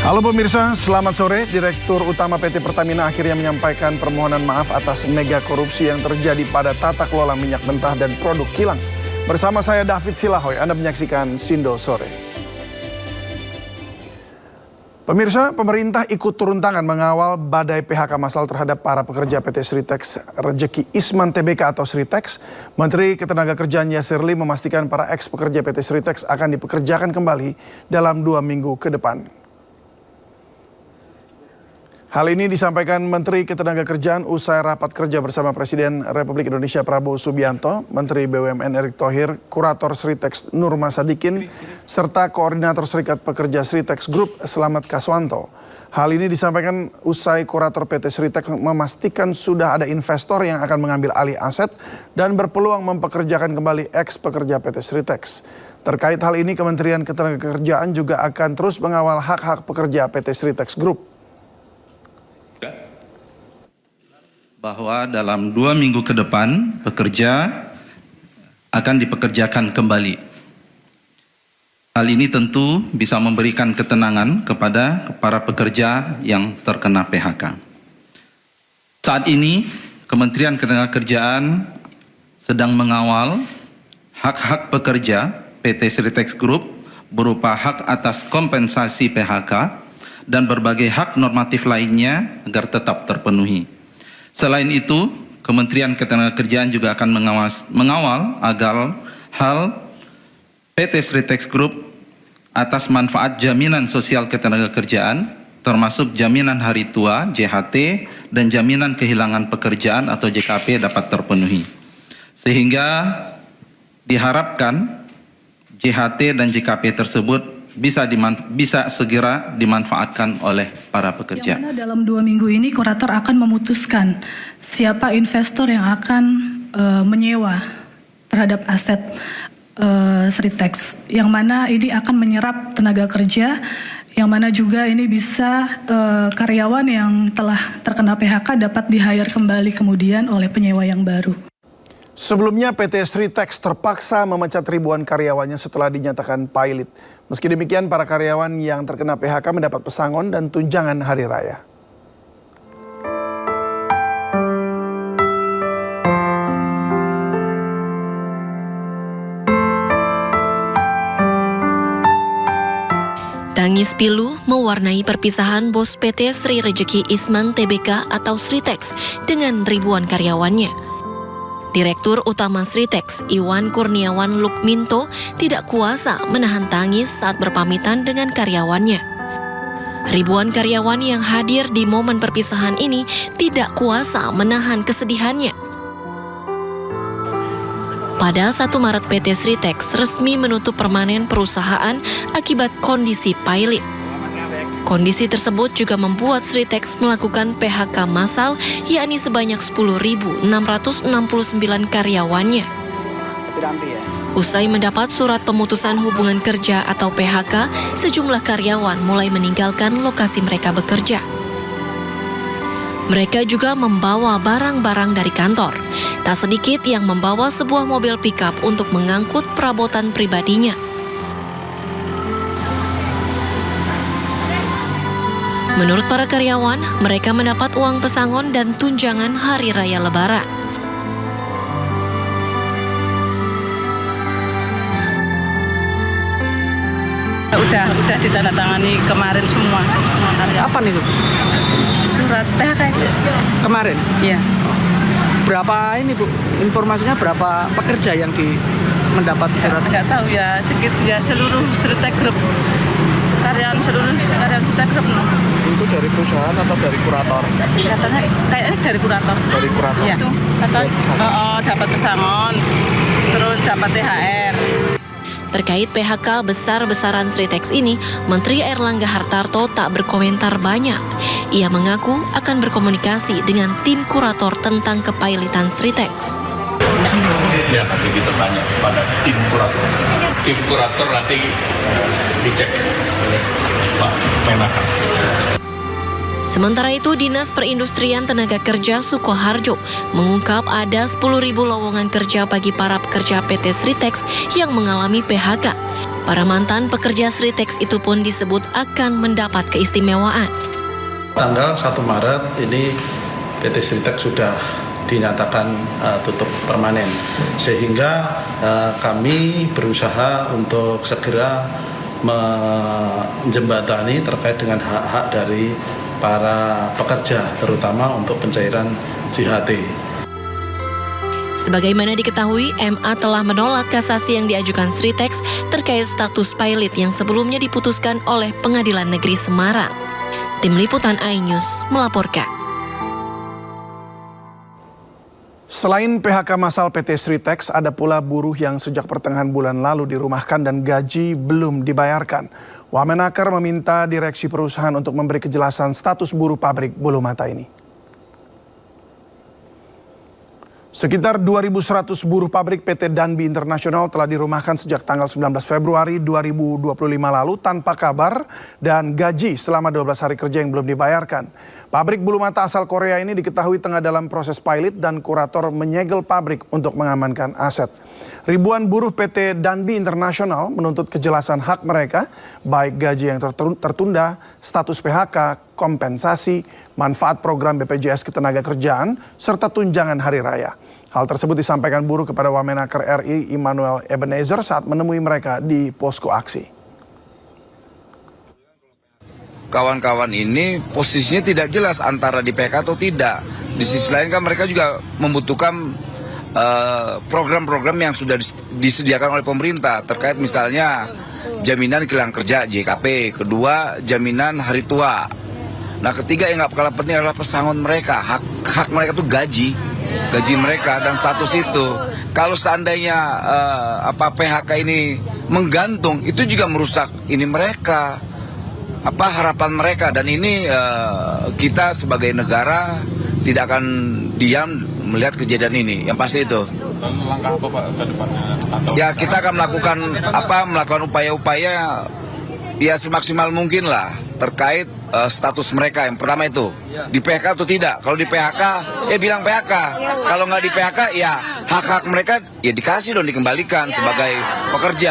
Halo pemirsa, selamat sore. Direktur Utama PT Pertamina akhirnya menyampaikan permohonan maaf atas mega korupsi yang terjadi pada tata kelola minyak mentah dan produk kilang. Bersama saya David Silahoy, Anda menyaksikan Sindo Sore. Pemirsa, pemerintah ikut turun tangan mengawal badai PHK massal terhadap para pekerja PT Sritex Rejeki Isman Tbk atau Sritex. Menteri Ketenagakerjaan Yasir Limpo memastikan para ex pekerja PT Sritex akan dipekerjakan kembali dalam 2 minggu ke depan. Hal ini disampaikan Menteri Ketenagakerjaan usai rapat kerja bersama Presiden Republik Indonesia Prabowo Subianto, Menteri BUMN Erick Thohir, Kurator Sritex Nurma Sadikin, serta Koordinator Serikat Pekerja Sritex Group Slamet Kaswanto. Hal ini disampaikan usai Kurator PT Sritex memastikan sudah ada investor yang akan mengambil alih aset dan berpeluang mempekerjakan kembali ex pekerja PT Sritex. Terkait hal ini, Kementerian Ketenagakerjaan juga akan terus mengawal hak-hak pekerja PT Sritex Group. Bahwa dalam 2 minggu ke depan pekerja akan dipekerjakan kembali. Hal ini tentu bisa memberikan ketenangan kepada para pekerja yang terkena PHK. Saat ini Kementerian Ketenagakerjaan sedang mengawal hak-hak pekerja PT Sritex Group berupa hak atas kompensasi PHK dan berbagai hak normatif lainnya agar tetap terpenuhi. Selain itu, Kementerian Ketenagakerjaan juga akan mengawal agar hal PT Sritex Group atas manfaat jaminan sosial ketenagakerjaan, termasuk jaminan hari tua JHT dan jaminan kehilangan pekerjaan atau JKP dapat terpenuhi. Sehingga diharapkan JHT dan JKP tersebut bisa segera dimanfaatkan oleh para pekerja. Yang mana dalam 2 minggu ini kurator akan memutuskan siapa investor yang akan menyewa terhadap aset Sritex, yang mana ini akan menyerap tenaga kerja, yang mana juga ini bisa karyawan yang telah terkena PHK dapat di-hire kembali kemudian oleh penyewa yang baru. Sebelumnya PT Sritex terpaksa memecat ribuan karyawannya setelah dinyatakan pilot. Meski demikian, para karyawan yang terkena PHK mendapat pesangon dan tunjangan hari raya. Tangis pilu mewarnai perpisahan bos PT Sri Rejeki Isman Tbk atau Sritex dengan ribuan karyawannya. Direktur Utama Sritex, Iwan Kurniawan Lukminto, tidak kuasa menahan tangis saat berpamitan dengan karyawannya. Ribuan karyawan yang hadir di momen perpisahan ini tidak kuasa menahan kesedihannya. Pada 1 Maret PT Sritex resmi menutup permanen perusahaan akibat kondisi pilot. Kondisi tersebut juga membuat Sritex melakukan PHK massal, yakni sebanyak 10.669 karyawannya. Usai mendapat surat pemutusan hubungan kerja atau PHK, sejumlah karyawan mulai meninggalkan lokasi mereka bekerja. Mereka juga membawa barang-barang dari kantor. Tak sedikit yang membawa sebuah mobil pickup untuk mengangkut perabotan pribadinya. Menurut para karyawan, mereka mendapat uang pesangon dan tunjangan hari raya Lebaran. Udah ditandatangani kemarin semua. Apa nih, Bu? Surat PHK itu. Kemarin? Iya. Berapa ini, Bu? Informasinya berapa pekerja yang mendapat surat? Enggak tahu ya, seluruh Sritex Group. Seluruh karyawan Sritex Group. Itu dari perusahaan atau dari kurator? Katanya kayaknya dari kurator. Dari kurator? Iya. Atau dapat pesangon, terus dapat THR. Terkait PHK besar-besaran Sritex ini, Menteri Airlangga Hartarto tak berkomentar banyak. Ia mengaku akan berkomunikasi dengan tim kurator tentang kepailitan Sritex. Ya, nanti kita tanya pada tim kurator. Tim kurator nanti dicek Pak Menaker. Sementara itu, Dinas Perindustrian Tenaga Kerja Sukoharjo mengungkap ada 10.000 lowongan kerja bagi para pekerja PT Sritex yang mengalami PHK. Para mantan pekerja Sritex itu pun disebut akan mendapat keistimewaan. Tanggal 1 Maret ini PT Sritex sudah dinyatakan tutup permanen, sehingga kami berusaha untuk segera menjembatani terkait dengan hak-hak dari para pekerja, terutama untuk pencairan JHT. Sebagaimana diketahui, MA telah menolak kasasi yang diajukan Sritex terkait status pilot yang sebelumnya diputuskan oleh Pengadilan Negeri Semarang. Tim Liputan iNews melaporkan. Selain PHK massal PT Sritex, ada pula buruh yang sejak pertengahan bulan lalu dirumahkan dan gaji belum dibayarkan. Wamenaker meminta direksi perusahaan untuk memberi kejelasan status buruh pabrik Bulu Mata ini. Sekitar 2.100 buruh pabrik PT Danbi Internasional telah dirumahkan sejak tanggal 19 Februari 2025 lalu tanpa kabar dan gaji selama 12 hari kerja yang belum dibayarkan. Pabrik bulu mata asal Korea ini diketahui tengah dalam proses pilot dan kurator menyegel pabrik untuk mengamankan aset. Ribuan buruh PT Danbi Internasional menuntut kejelasan hak mereka, baik gaji yang tertunda, status PHK, kompensasi, manfaat program BPJS Ketenagakerjaan, serta tunjangan hari raya. Hal tersebut disampaikan buruh kepada Wamenaker RI Immanuel Ebenezer saat menemui mereka di posko aksi. Kawan-kawan ini posisinya tidak jelas antara di PHK atau tidak. Di sisi lain kan mereka juga membutuhkan program-program yang sudah disediakan oleh pemerintah terkait misalnya jaminan kehilangan kerja JKP, kedua jaminan hari tua. Nah ketiga yang nggak kalah penting adalah pesangon mereka, hak mereka tuh gaji mereka dan status itu. Kalau seandainya PHK ini menggantung, itu juga merusak ini mereka, harapan mereka. Dan ini kita sebagai negara tidak akan diam melihat kejadian ini, yang pasti itu. Dan langkah apa Pak ke depannya? Ya kita akan melakukan upaya-upaya ya semaksimal mungkin lah terkait status mereka. Yang pertama itu di PHK atau tidak. Kalau di PHK ya bilang PHK, kalau nggak di PHK ya hak-hak mereka ya dikasih dong, dikembalikan sebagai pekerja.